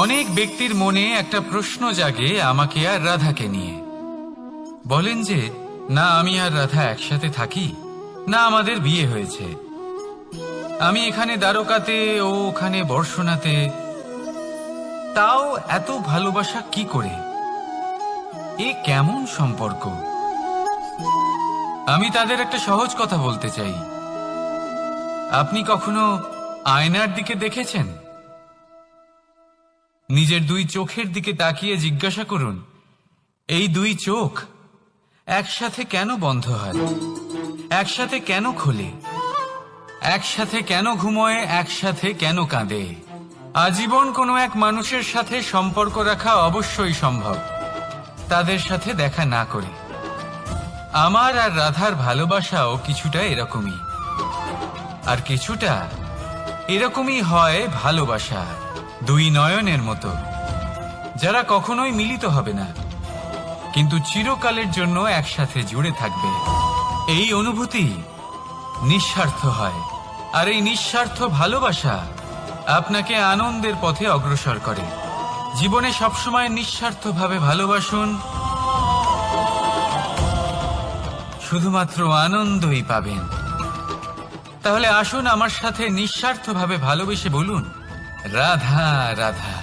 অনেক ব্যক্তির মনে একটা প্রশ্ন জাগে আমাকে আর রাধাকে নিয়ে। বলেন যে না আমি আর রাধা একসাথে থাকি, না আমাদের বিয়ে হয়েছে। আমি এখানে দ্বারকাতে, ও ওখানে বর্ষণাতে, তাও এত ভালোবাসা কি করে? এ কেমন সম্পর্ক? আমি তাদের একটা সহজ কথা বলতে চাই। আপনি কখনো আয়নার দিকে দেখেছেন? নিজের দুই চোখের দিকে তাকিয়ে জিজ্ঞাসা করুন, এই দুই চোখ একসাথে কেন বন্ধ হয়, একসাথে কেন খোলে, একসাথে কেন ঘুমোয়, একসাথে কেন কাঁদে? আজীবন কোনো এক মানুষের সাথে সম্পর্ক রাখা অবশ্যই সম্ভব, তাদের সাথে দেখা না করে। আমার আর রাধার ভালোবাসাও কিছুটা এরকমই, আর কিছুটা এরকমই হয় ভালোবাসা দুই নয়নের মতো, যারা কখনোই মিলিত হবে না, কিন্তু চিরকালের জন্য একসাথে জুড়ে থাকবে। এই অনুভূতি নিঃস্বার্থ হয়, আর এই নিঃস্বার্থ ভালোবাসা আপনাকে আনন্দের পথে অগ্রসর করে। জীবনে সবসময় নিঃস্বার্থভাবে ভালোবাসুন, শুধুমাত্র আনন্দই পাবেন। তাহলে আসুন আমার সাথে নিঃস্বার্থভাবে ভালোবেসে বলুন, রাধা রাধা।